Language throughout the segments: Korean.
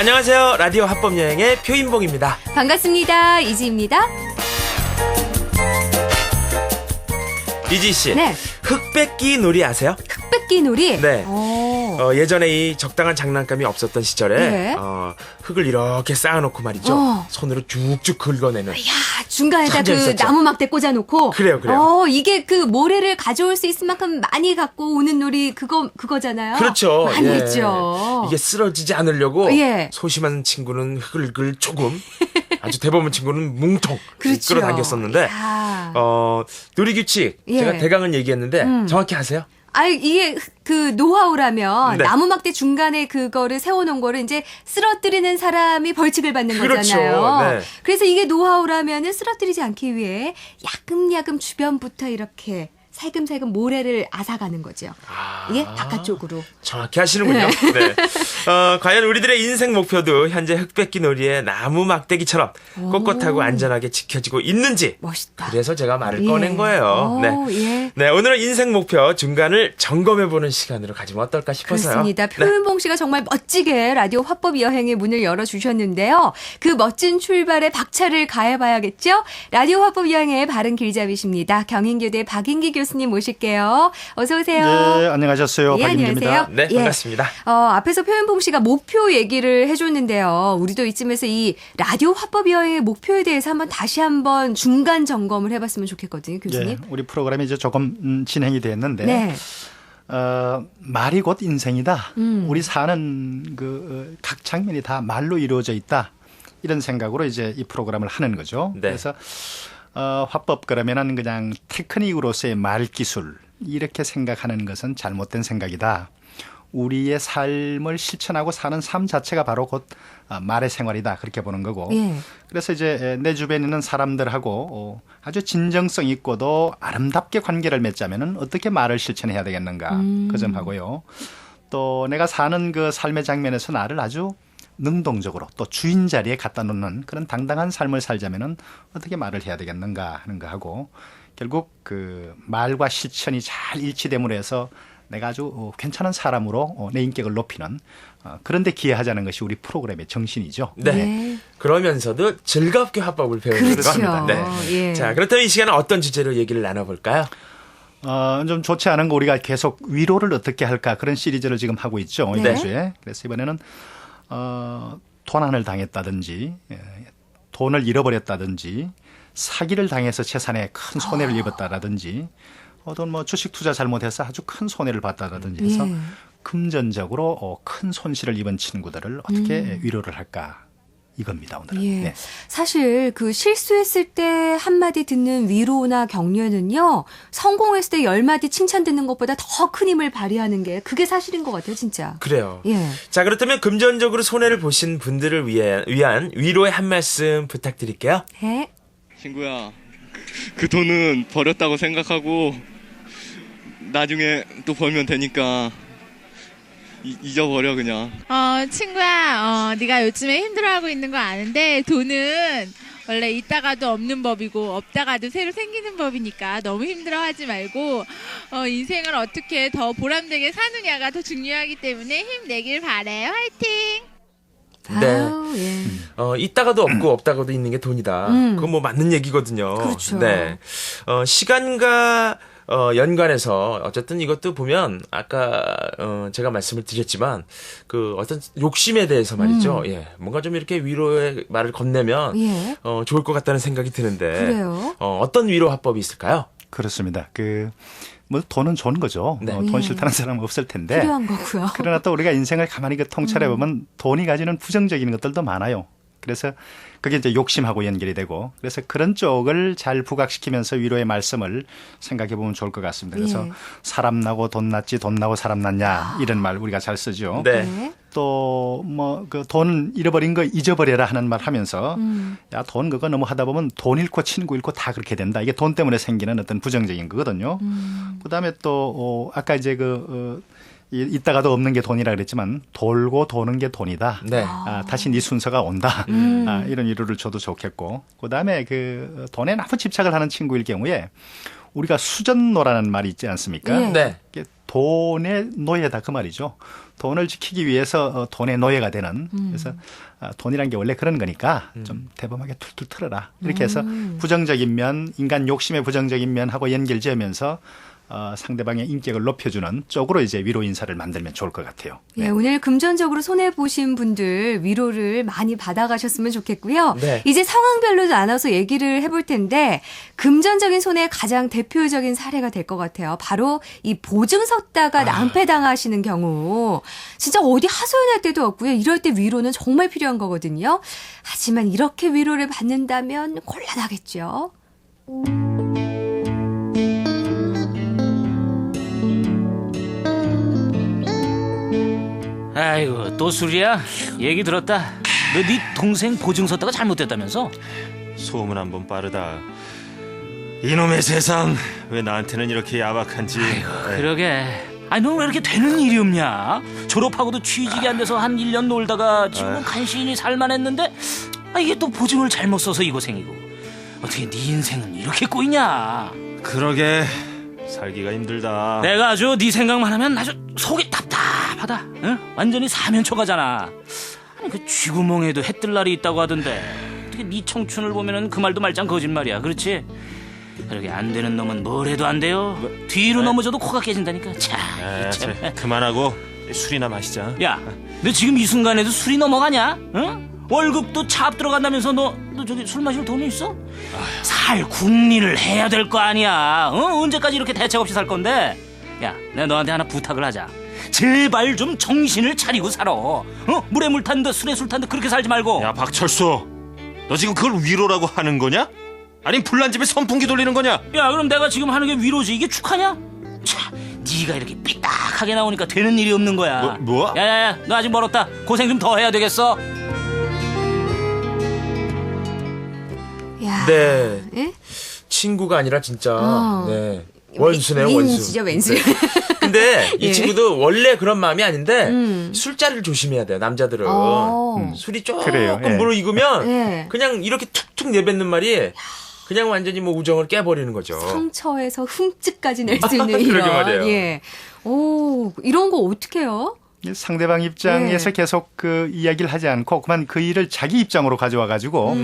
안녕하세요. 라디오 합법여행의 표인봉입니다. 반갑습니다. 이지입니다. 이지씨, 네. 흙뺏기 놀이 아세요? 흙뺏기 놀이? 네. 예전에 이 적당한 장난감이 없었던 시절에 네. 흙을 이렇게 쌓아놓고 말이죠. 손으로 쭉쭉 긁어내는. 야, 중간에다 참 그 재밌었죠. 나무 막대 꽂아놓고. 그래요. 이게 그 모래를 가져올 수 있을 만큼 많이 갖고 오는 놀이 그거잖아요. 그렇죠. 많이 예. 했죠. 이게 쓰러지지 않으려고 예. 소심한 친구는 흙을 조금, 아주 대범한 친구는 뭉통 그렇죠. 끌어당겼었는데 야. 놀이 규칙 예. 제가 대강은 얘기했는데 정확히 아세요? 이게 그 노하우라면 네. 나무 막대 중간에 그거를 세워놓은 거를 이제 쓰러뜨리는 사람이 벌칙을 받는 그렇죠. 거잖아요. 네. 그래서 이게 노하우라면은 쓰러뜨리지 않기 위해 야금야금 주변부터 이렇게 살금살금 모래를 앗아가는 거죠. 이게 바깥쪽으로. 정확히 하시는군요. 네. 과연 우리들의 인생 목표도 현재 흙뺏기 놀이의 나무 막대기처럼 꼿꼿하고 안전하게 지켜지고 있는지. 멋있다. 그래서 제가 말을 꺼낸 거예요. 네. 예. 네, 오늘은 인생 목표 중간을 점검해보는 시간으로 가지면 어떨까 싶어서요. 그렇습니다. 네. 표윤봉 씨가 정말 멋지게 라디오 화법 여행의 문을 열어주셨는데요. 그 멋진 출발에 박차를 가해봐야겠죠? 라디오 화법 여행의 바른 길잡이십니다. 경인교대 박인기 교수님 모실게요. 어서 오세요. 네, 안녕하셨어요. 예, 박인기입니다. 안녕하세요. 네, 예. 반갑습니다. 앞에서 표윤봉 씨가 목표 얘기를 해줬는데요. 우리도 이쯤에서 이 라디오 화법 여행의 목표에 대해서 다시 한번 중간 점검을 해봤으면 좋겠거든요, 교수님. 네, 우리 프로그램이 이제 조금 진행이 됐는데 네. 말이 곧 인생이다. 우리 사는 각 장면이 다 말로 이루어져 있다. 이런 생각으로 이제 이 프로그램을 하는 거죠. 네. 그래서 화법 그러면은 그냥 테크닉으로서의 말 기술 이렇게 생각하는 것은 잘못된 생각이다. 우리의 삶을 실천하고 사는 삶 자체가 바로 곧 말의 생활이다. 그렇게 보는 거고. 예. 그래서 이제 내 주변에 있는 사람들하고 아주 진정성 있고도 아름답게 관계를 맺자면은 어떻게 말을 실천해야 되겠는가. 그 점하고요. 또 내가 사는 그 삶의 장면에서 나를 아주 능동적으로 또 주인 자리에 갖다 놓는 그런 당당한 삶을 살자면은 어떻게 말을 해야 되겠는가 하는 거 하고 결국 그 말과 실천이 잘 일치됨으로 해서 내가 아주 괜찮은 사람으로 내 인격을 높이는 그런 데 기여하자는 것이 우리 프로그램의 정신이죠. 네. 네. 그러면서도 즐겁게 화법을 배우는 그렇죠. 겁니다. 네. 예. 자, 그렇다면 이 시간은 어떤 주제로 얘기를 나눠볼까요? 좀 좋지 않은 거 우리가 계속 위로를 어떻게 할까 그런 시리즈를 지금 하고 있죠. 네. 이번 주에. 그래서 이번에는 도난을 당했다든지 돈을 잃어버렸다든지 사기를 당해서 재산에 큰 손해를 입었다라든지 어떤 뭐 주식 투자 잘못해서 아주 큰 손해를 봤다라든지 해서 예. 금전적으로 큰 손실을 입은 친구들을 어떻게 위로를 할까 이겁니다 오늘은. 예. 네. 사실 그 실수했을 때 한마디 듣는 위로나 격려는요, 성공했을 때 10마디 칭찬 듣는 것보다 더 큰 힘을 발휘하는 게 그게 사실인 것 같아요, 진짜. 그래요. 예. 자, 그렇다면 금전적으로 손해를 보신 분들을 위한 위로의 한 말씀 부탁드릴게요. 네. 친구야, 그 돈은 버렸다고 생각하고 나중에 또 벌면 되니까 잊어버려 그냥. 친구야, 네가 요즘에 힘들어하고 있는 거 아는데 돈은 원래 있다가도 없는 법이고 없다가도 새로 생기는 법이니까 너무 힘들어하지 말고 인생을 어떻게 더 보람되게 사느냐가 더 중요하기 때문에 힘내길 바래요. 화이팅! 네. 아유, 예. 있다가도 없고 없다가도 있는 게 돈이다. 그건 뭐 맞는 얘기거든요. 그렇죠. 네. 시간과 연관해서 어쨌든 이것도 보면 아까 제가 말씀을 드렸지만 그 어떤 욕심에 대해서 말이죠. 예. 뭔가 좀 이렇게 위로의 말을 건네면 예. 좋을 것 같다는 생각이 드는데 그래요? 어떤 위로 화법이 있을까요? 그렇습니다. 뭐 돈은 좋은 거죠. 네. 돈 싫다는 사람은 없을 텐데. 필요한 거고요. 그러나 또 우리가 인생을 가만히 통찰해 보면 돈이 가지는 부정적인 것들도 많아요. 그래서 그게 이제 욕심하고 연결이 되고 그래서 그런 쪽을 잘 부각시키면서 위로의 말씀을 생각해 보면 좋을 것 같습니다. 그래서 예. 사람 나고 돈 났지 돈 나고 사람 났냐 이런 말 우리가 잘 쓰죠. 네. 네. 또 뭐 그 돈 잃어버린 거 잊어버려라 하는 말 하면서 야, 돈 그거 너무 하다 보면 돈 잃고 친구 잃고 다 그렇게 된다. 이게 돈 때문에 생기는 어떤 부정적인 거거든요. 그다음에 또 아까 이제 있다가도 없는 게 돈이라 그랬지만 돌고 도는 게 돈이다. 네. 다시 네 순서가 온다. 이런 위로를 줘도 좋겠고. 그다음에 그 돈에 너무 집착을 하는 친구일 경우에 우리가 수전노라는 말이 있지 않습니까? 예. 네. 이게 돈의 노예다 그 말이죠. 돈을 지키기 위해서 돈의 노예가 되는. 그래서 돈이란 게 원래 그런 거니까 좀 대범하게 툴툴 털어라. 이렇게 해서 부정적인 면, 인간 욕심의 부정적인 면하고 연결지으면서 상대방의 인격을 높여주는 쪽으로 이제 위로 인사를 만들면 좋을 것 같아요. 네. 예, 오늘 금전적으로 손해보신 분들 위로를 많이 받아가셨으면 좋겠고요. 네. 이제 상황별로 나눠서 얘기를 해볼 텐데 금전적인 손해의 가장 대표적인 사례가 될 것 같아요. 바로 이 보증 섰다가 낭패당하시는 경우 진짜 어디 하소연할 데도 없고요. 이럴 때 위로는 정말 필요한 거거든요. 하지만 이렇게 위로를 받는다면 곤란하겠죠. 아이고 또 술이야? 얘기 들었다. 너 네 동생 보증 섰다가 잘못됐다면서? 소문 한번 빠르다. 이놈의 세상 왜 나한테는 이렇게 야박한지. 그러게. 아니 너 왜 이렇게 되는 일이 없냐? 졸업하고도 취직이 안 돼서 한 1년 놀다가 지금은 간신히 살만했는데 이게 또 보증을 잘못 써서 이 고생이고. 어떻게 네 인생은 이렇게 꼬이냐? 그러게 살기가 힘들다. 내가 아주 네 생각만 하면 아주 속이 답답하다. 응? 완전히 사면초가잖아. 아니 그 쥐구멍에도 해 뜰 날이 있다고 하던데 어떻게 네 청춘을 보면은 그 말도 말짱 거짓말이야. 그렇지? 그러게 안 되는 놈은 뭘 해도 안 돼요. 뒤로 넘어져도 코가 깨진다니까. 참. 그만하고 술이나 마시자. 야, 너 지금 이 순간에도 술이 넘어가냐? 응? 월급도 차 앞 들어간다면서 너 저기 술 마실 돈이 있어? 살 궁리를 해야 될 거 아니야. 언제까지 이렇게 대책 없이 살 건데? 야, 내가 너한테 하나 부탁을 하자. 제발 좀 정신을 차리고 살아. 물에 물 탄 듯 술에 술 탄 듯 그렇게 살지 말고. 야 박철수, 너 지금 그걸 위로라고 하는 거냐? 아니 불난 집에 선풍기 돌리는 거냐? 야, 그럼 내가 지금 하는 게 위로지. 이게 축하냐? 차, 네가 이렇게 삐딱하게 나오니까 되는 일이 없는 거야. 뭐? 야야야, 너 아직 멀었다. 고생 좀 더 해야 되겠어. 야. 네. 예? 친구가 아니라 진짜 네. 원수네요, 윈수죠, 원수. 윈수. 네. 근데 이 예. 친구도 원래 그런 마음이 아닌데 술자리를 조심해야 돼요, 남자들은. 술이 조금 그래요, 예. 어. 무르익으면 예. 그냥 이렇게 툭툭 내뱉는 말이 그냥 완전히 뭐 우정을 깨버리는 거죠. 상처에서 흠집까지 낼 수 있는 이런. 그러게 말이에요. 예. 오, 이런 거 어떻게 해요? 상대방 입장에서 네. 계속 그 이야기를 하지 않고 그만 그 일을 자기 입장으로 가져와 가지고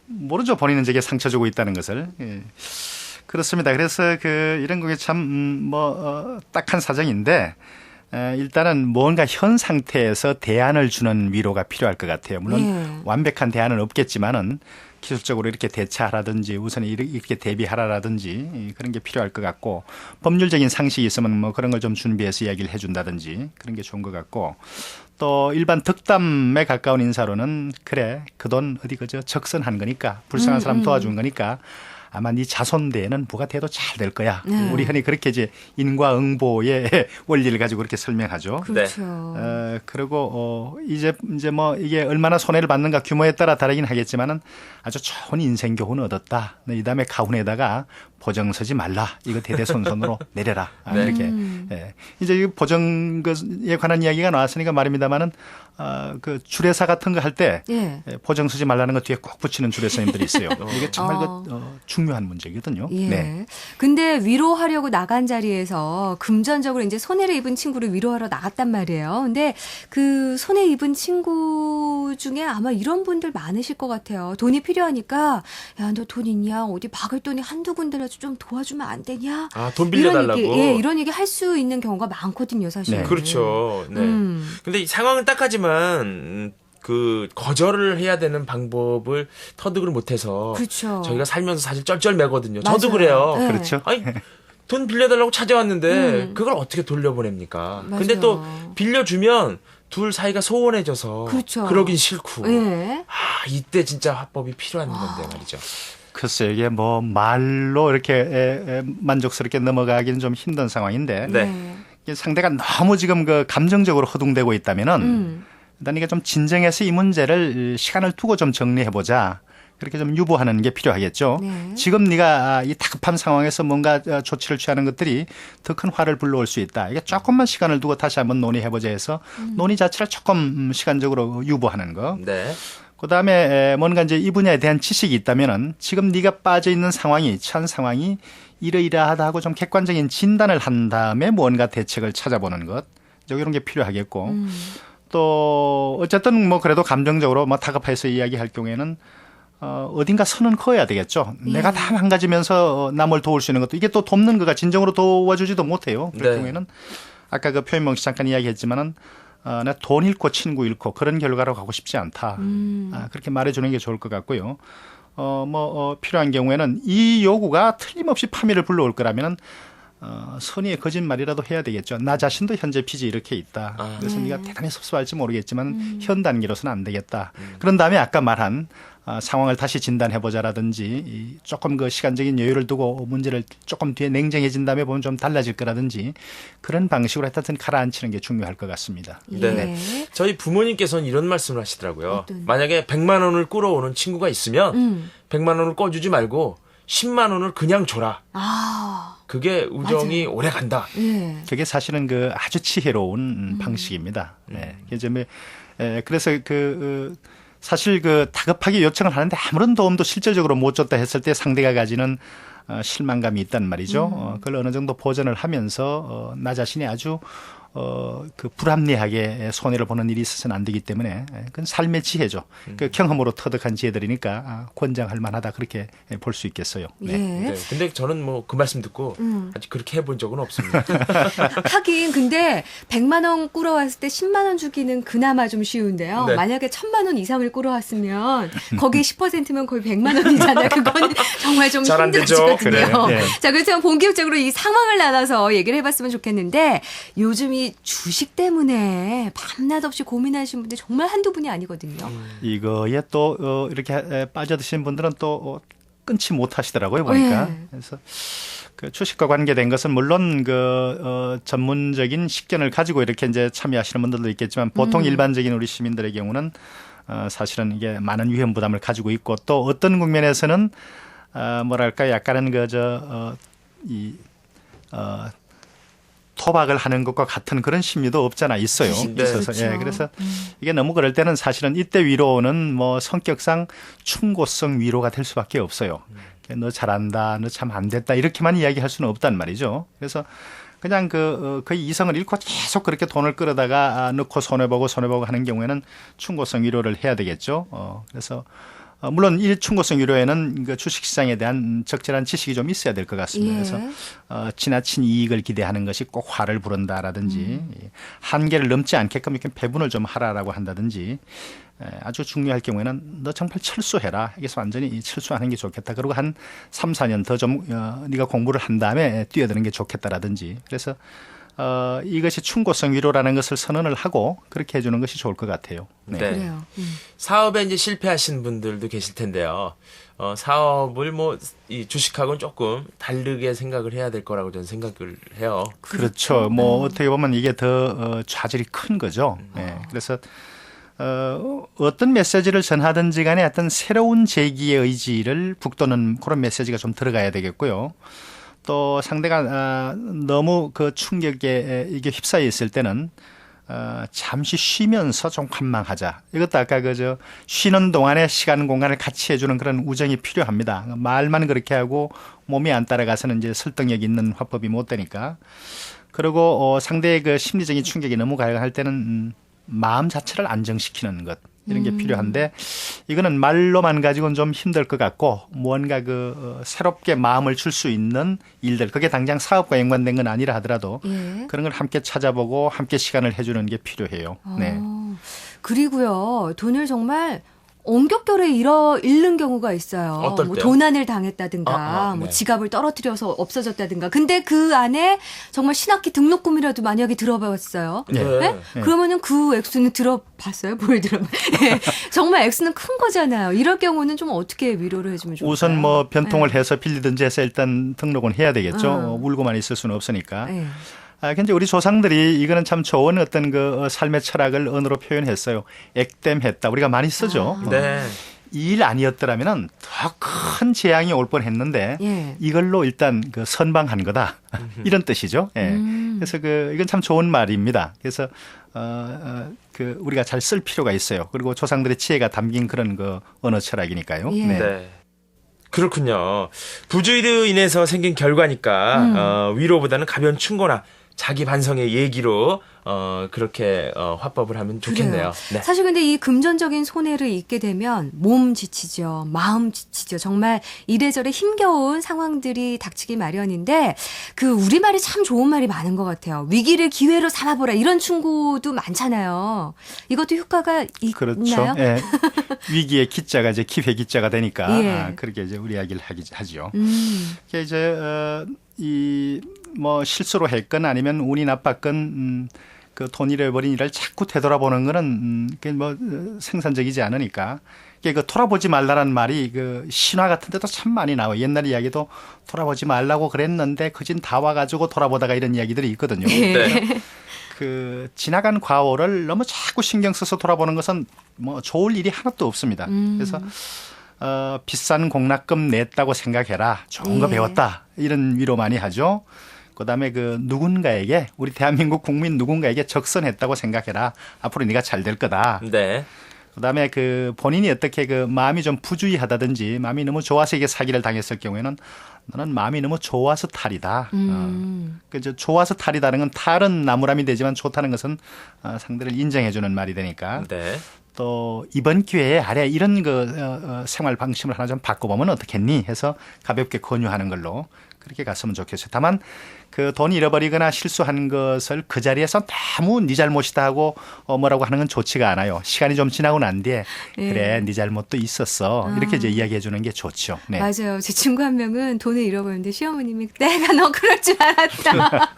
모르죠, 본인은 제게 상처 주고 있다는 것을. 예. 그렇습니다. 그래서 그 이런 게 참 딱한 사정인데 일단은 뭔가 현 상태에서 대안을 주는 위로가 필요할 것 같아요. 물론 예. 완벽한 대안은 없겠지만은 기술적으로 이렇게 대처하라든지 우선 이렇게 대비하라라든지 그런 게 필요할 것 같고, 법률적인 상식이 있으면 뭐 그런 걸 좀 준비해서 이야기를 해준다든지 그런 게 좋은 것 같고, 또 일반 덕담에 가까운 인사로는 그래 그 돈 어디 그저 적선한 거니까 불쌍한 사람 도와준 거니까 아마 네 자손 대에는 뭐가 돼도 잘 될 거야. 우리 흔히 그렇게 이제 인과응보의 원리를 가지고 그렇게 설명하죠. 그렇죠. 그리고 이제 뭐 이게 얼마나 손해를 받는가 규모에 따라 다르긴 하겠지만은 아주 좋은 인생 교훈을 얻었다. 이 다음에 가훈에다가 보정 서지 말라. 이거 대대손손으로 내려라. 이렇게. 예. 이제 이 보정에 관한 이야기가 나왔으니까 말입니다만은 그 주례사 같은 거 할 때 예. 보정 서지 말라는 거 뒤에 꼭 붙이는 주례사님들이 있어요. 이게 정말 중요한 문제거든요. 예. 네. 근데 위로하려고 나간 자리에서 금전적으로 이제 손해를 입은 친구를 위로하러 나갔단 말이에요. 근데 그 손해 입은 친구 중에 아마 이런 분들 많으실 것 같아요. 돈이 필요하니까 야, 너 돈 있냐? 어디 박을 돈이 한두 군데라도 좀 도와주면 안 되냐? 아, 돈 빌려달라고. 이런 얘기, 이런 얘기 할 수 있는 경우가 많거든요, 사실. 네. 그렇죠. 네. 근데 이 상황은 딱하지만 그 거절을 해야 되는 방법을 터득을 못해서 그렇죠. 저희가 살면서 사실 쩔쩔매거든요. 맞아요. 저도 그래요. 네. 그렇죠. 아니 돈 빌려달라고 찾아왔는데 그걸 어떻게 돌려보냅니까? 근데 또 맞아요. 빌려주면 둘 사이가 소원해져서 그렇죠. 그러긴 싫고 예. 이때 진짜 화법이 필요한 건데 말이죠. 글쎄요, 이게 뭐 말로 이렇게 만족스럽게 넘어가기는 좀 힘든 상황인데 네. 이게 상대가 너무 지금 그 감정적으로 허둥대고 있다면은 일단 이게 좀 진정해서 이 문제를 시간을 두고 좀 정리해보자. 그렇게 좀 유보하는 게 필요하겠죠. 네. 지금 네가 이 다급한 상황에서 뭔가 조치를 취하는 것들이 더 큰 화를 불러올 수 있다. 이게 조금만 시간을 두고 다시 한번 논의해보자 해서 논의 자체를 조금 시간적으로 유보하는 거. 네. 그다음에 뭔가 이제 이 분야에 대한 지식이 있다면은 지금 네가 빠져 있는 상황이 처한 상황이 이러이러하다 하고 좀 객관적인 진단을 한 다음에 무언가 대책을 찾아보는 것 이런 게 필요하겠고 또 어쨌든 뭐 그래도 감정적으로 뭐 다급해서 이야기할 경우에는 어딘가 선은 그어야 되겠죠. 내가 다 망가지면서 남을 도울 수 있는 것도 이게 또 돕는 거가 진정으로 도와주지도 못해요. 그럴 네. 경우에는 아까 그 표현명 씨 잠깐 이야기했지만은 나 돈 잃고 친구 잃고 그런 결과로 가고 싶지 않다. 그렇게 말해주는 게 좋을 것 같고요. 필요한 경우에는 이 요구가 틀림없이 파멸을 불러올 거라면은 선의의 거짓말이라도 해야 되겠죠. 나 자신도 현재 빚이 이렇게 있다. 그래서 네가 대단히 섭섭할지 모르겠지만 현 단계로서는 안 되겠다. 그런 다음에 아까 말한 상황을 다시 진단해보자라든지 조금 그 시간적인 여유를 두고 문제를 조금 뒤에 냉정해진 다음에 보면 좀 달라질 거라든지 그런 방식으로 하여튼 가라앉히는 게 중요할 것 같습니다. 네. 저희 부모님께서는 이런 말씀을 하시더라고요. 어떤? 만약에 100만 원을 끌어오는 친구가 있으면 100만 원을 꿔주지 말고 10만 원을 그냥 줘라. 그게 우정이 오래 간다. 예. 그게 사실은 그 아주 지혜로운 방식입니다. 네. 그래서 사실 그 다급하게 요청을 하는데 아무런 도움도 실질적으로 못 줬다 했을 때 상대가 가지는 실망감이 있단 말이죠. 그걸 어느 정도 보전을 하면서 나 자신이 아주 그 불합리하게 손해를 보는 일이 있어서는 안 되기 때문에 그건 삶의 지혜죠. 그 경험으로 터득한 지혜들이니까 권장할 만하다 그렇게 볼 수 있겠어요. 예. 네. 근데 저는 뭐 그 말씀 듣고 아직 그렇게 해본 적은 없습니다. 하긴 근데 100만 원 끌어왔을 때 10만 원 주기는 그나마 좀 쉬운데요. 네. 만약에 1000만 원 이상을 끌어왔으면 거기에 10%면 거의 100만 원이잖아요. 그거는 정말 좀 잘안 되죠. 힘들어지거든요. 그래요. 네. 자, 그래서 본격적으로 이 상황을 나눠서 얘기를 해봤으면 좋겠는데 요즘 이 주식 때문에 밤낮 없이 고민하시는 분들 정말 한두 분이 아니거든요. 이거에 또 이렇게 빠져드신 분들은 또 끊지 못하시더라고요 보니까. 네. 그래서 그 주식과 관계된 것은 물론 전문적인 식견을 가지고 이렇게 이제 참여하시는 분들도 있겠지만 보통 일반적인 우리 시민들의 경우는 사실은 이게 많은 위험 부담을 가지고 있고 또 어떤 국면에서는 뭐랄까 약간은 토박을 하는 것과 같은 그런 심리도 없잖아 있어요. 네. 있어서 그렇죠. 그래서 이게 너무 그럴 때는 사실은 이때 위로는 뭐 성격상 충고성 위로가 될 수밖에 없어요. 너 잘한다, 너 참 안 됐다 이렇게만 이야기할 수는 없단 말이죠. 그래서 그냥 거의 이성을 잃고 계속 그렇게 돈을 끌어다가 넣고 손해보고 하는 경우에는 충고성 위로를 해야 되겠죠. 그래서 물론 이 충고성 위로에는 그 주식시장에 대한 적절한 지식이 좀 있어야 될 것 같습니다. 예. 그래서 지나친 이익을 기대하는 것이 꼭 화를 부른다라든지 한계를 넘지 않게끔 이렇게 배분을 좀 하라라고 한다든지 아주 중요할 경우에는 너 정말 철수해라. 여기서 완전히 철수하는 게 좋겠다. 그리고 한 3, 4년 더 좀 네가 공부를 한 다음에 뛰어드는 게 좋겠다라든지. 그래서 이것이 충고성 위로라는 것을 선언을 하고 그렇게 해주는 것이 좋을 것 같아요. 네. 네. 그래요. 사업에 이제 실패하신 분들도 계실 텐데요. 사업을 이 주식하고는 조금 다르게 생각을 해야 될 거라고 저는 생각을 해요. 그렇죠. 뭐 어떻게 보면 이게 더 좌절이 큰 거죠. 네. 그래서 어떤 메시지를 전하든지 간에 어떤 새로운 재기의 의지를 북돋는 그런 메시지가 좀 들어가야 되겠고요. 또 상대가 너무 그 충격에 이게 휩싸여 있을 때는 잠시 쉬면서 좀 관망하자. 이것도 아까 쉬는 동안에 시간 공간을 같이 해주는 그런 우정이 필요합니다. 말만 그렇게 하고 몸이 안 따라가서는 이제 설득력 있는 화법이 못 되니까. 그리고 상대의 그 심리적인 충격이 너무 강할 때는 마음 자체를 안정시키는 것. 이런 게 필요한데 이거는 말로만 가지고는 좀 힘들 것 같고 무언가 새롭게 마음을 줄 수 있는 일들 그게 당장 사업과 연관된 건 아니라 하더라도 예. 그런 걸 함께 찾아보고 함께 시간을 해주는 게 필요해요. 네. 그리고요, 돈을 정말 엉겹결에 잃는 경우가 있어요. 어떨 뭐 때요? 도난을 당했다든가, 뭐 네. 지갑을 떨어뜨려서 없어졌다든가. 근데 그 안에 정말 신학기 등록금이라도 만약에 들어봤어요. 네. 네? 그러면은 그 액수는 들어봤어요? 뭘 들어봐? 네. 정말 액수는 큰 거잖아요. 이럴 경우는 좀 어떻게 위로를 해주면 좋을까요? 우선 뭐 변통을 해서 빌리든지 해서 일단 등록은 해야 되겠죠. 울고만 있을 수는 없으니까. 네. 근데 우리 조상들이 이거는 참 좋은 어떤 삶의 철학을 언어로 표현했어요. 액땜했다. 우리가 많이 쓰죠. 네. 이 일 아니었더라면은 더 큰 재앙이 올 뻔했는데 예. 이걸로 일단 선방한 거다 이런 뜻이죠. 예. 그래서 이건 참 좋은 말입니다. 그래서 우리가 잘 쓸 필요가 있어요. 그리고 조상들의 지혜가 담긴 그런 언어 철학이니까요. 예. 네. 네. 그렇군요. 부주의로 인해서 생긴 결과니까 위로보다는 가벼운 충고나 자기 반성의 얘기로 그렇게 화법을 하면 좋겠네요. 네. 사실 근데 이 금전적인 손해를 입게 되면 몸 지치죠. 마음 지치죠. 정말 이래저래 힘겨운 상황들이 닥치기 마련인데 그 우리말이 참 좋은 말이 많은 것 같아요. 위기를 기회로 삼아보라 이런 충고도 많잖아요. 이것도 효과가 그렇죠. 있나요? 예. 위기의 기자가 이제 기회 기자가 되니까 예. 그렇게 이제 우리 이야기를 하죠. 음. 그게 이제 이 뭐 실수로 했건 아니면 운이 나빴건 그 돈 잃어버린 일을 자꾸 되돌아보는 거는 그게 뭐 생산적이지 않으니까 그게 그 돌아보지 말라는 말이 그 신화 같은 데도 참 많이 나와요. 옛날 이야기도 돌아보지 말라고 그랬는데 그진 다 와가지고 돌아보다가 이런 이야기들이 있거든요. 네. 그 지나간 과오를 너무 자꾸 신경 써서 돌아보는 것은 뭐 좋을 일이 하나도 없습니다. 그래서 비싼 공납금 냈다고 생각해라. 좋은 거 예. 배웠다. 이런 위로 많이 하죠. 그다음에 그 누군가에게 우리 대한민국 국민 누군가에게 적선했다고 생각해라. 앞으로 네가 잘 될 거다. 네. 그다음에 그 본인이 어떻게 그 마음이 좀 부주의하다든지 마음이 너무 좋아서 이게 사기를 당했을 경우에는 너는 마음이 너무 좋아서 탈이다. 그 좋아서 탈이다는 건 탈은 나무람이 되지만 좋다는 것은 상대를 인정해주는 말이 되니까. 네. 또 이번 기회에 아래 이런 그 생활 방식을 하나 좀 바꿔보면 어떻겠니 해서 가볍게 권유하는 걸로 그렇게 갔으면 좋겠어요. 다만 그 돈 잃어버리거나 실수한 것을 그 자리에서 너무 네 잘못이다 하고 뭐라고 하는 건 좋지가 않아요. 시간이 좀 지나고 난 뒤에 그래 네 잘못도 있었어 이렇게 이제 이야기해 주는 게 좋죠. 네. 맞아요. 제 친구 한 명은 돈을 잃어버렸는데 시어머님이 내가 너 그럴 줄 알았다.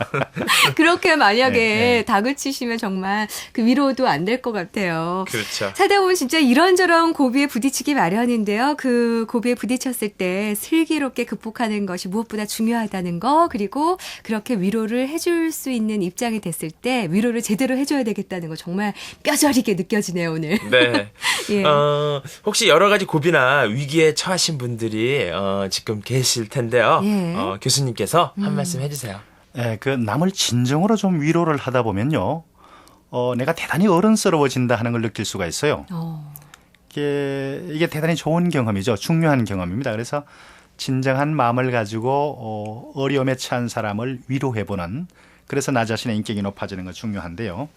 그렇게 만약에 네. 다그치시면 정말 그 위로도 안 될 것 같아요. 그렇죠. 살다 보면 진짜 이런저런 고비에 부딪히기 마련인데요. 그 고비에 부딪혔을 때 슬기롭게 극복하는 것이 무엇보다 중요하다는 거 그리고 그렇게 위로를 해줄 수 있는 입장이 됐을 때 위로를 제대로 해줘야 되겠다는 거 정말 뼈저리게 느껴지네요 오늘. 네. 예. 혹시 여러 가지 고비나 위기에 처하신 분들이 지금 계실 텐데요. 예. 교수님께서 한 말씀 해주세요. 그 남을 진정으로 좀 위로를 하다 보면요. 내가 대단히 어른스러워진다 하는 걸 느낄 수가 있어요. 이게 대단히 좋은 경험이죠. 중요한 경험입니다. 그래서 진정한 마음을 가지고 어려움에 처한 사람을 위로해보는 그래서 나 자신의 인격이 높아지는 건 중요한데요.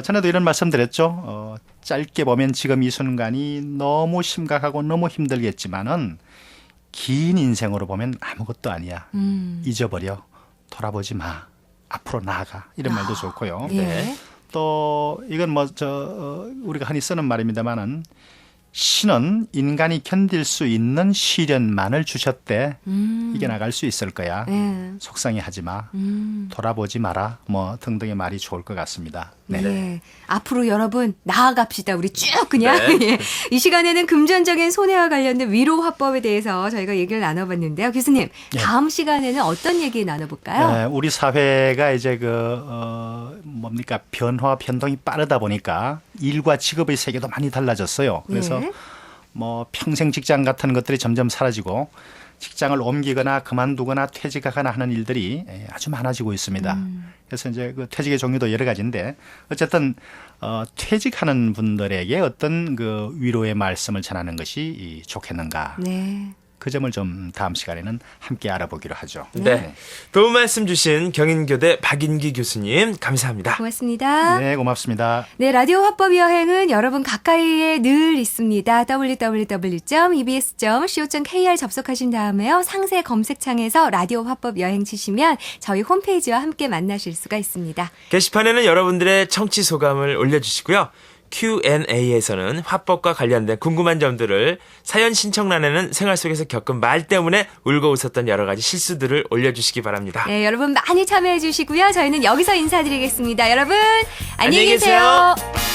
전에도 이런 말씀 드렸죠. 짧게 보면 지금 이 순간이 너무 심각하고 너무 힘들겠지만은 긴 인생으로 보면 아무것도 아니야. 잊어버려. 돌아보지 마. 앞으로 나아가. 이런 말도 좋고요. 예. 또 이건 우리가 흔히 쓰는 말입니다만은 신은 인간이 견딜 수 있는 시련만을 주셨대. 이겨나갈 수 있을 거야. 예. 속상해하지 마. 돌아보지 마라. 뭐 등등의 말이 좋을 것 같습니다. 네. 네. 앞으로 여러분 나아갑시다. 우리 쭉 그냥. 네. 예. 이 시간에는 금전적인 손해와 관련된 위로 화법에 대해서 저희가 얘기를 나눠봤는데요. 교수님, 다음 시간에는 어떤 얘기 나눠볼까요? 네, 우리 사회가 이제 변화 변동이 빠르다 보니까 일과 직업의 세계도 많이 달라졌어요. 그래서 예. 뭐 평생 직장 같은 것들이 점점 사라지고 직장을 옮기거나 그만두거나 퇴직하거나 하는 일들이 아주 많아지고 있습니다. 그래서 이제 그 퇴직의 종류도 여러 가지인데 어쨌든 퇴직하는 분들에게 어떤 그 위로의 말씀을 전하는 것이 좋겠는가. 네. 그 점을 좀 다음 시간에는 함께 알아보기로 하죠. 네. 도움 말씀 주신 경인교대 박인기 교수님 감사합니다. 고맙습니다. 네, 고맙습니다. 네, 라디오 화법 여행은 여러분 가까이에 늘 있습니다. www.ebs.co.kr 접속하신 다음에요. 상세 검색창에서 라디오 화법 여행 치시면 저희 홈페이지와 함께 만나실 수가 있습니다. 게시판에는 여러분들의 청취 소감을 올려주시고요. Q&A에서는 화법과 관련된 궁금한 점들을 사연 신청란에는 생활 속에서 겪은 말 때문에 울고 웃었던 여러 가지 실수들을 올려주시기 바랍니다. 네, 여러분 많이 참여해 주시고요. 저희는 여기서 인사드리겠습니다. 여러분, 안녕히 안녕히 계세요. 계세요.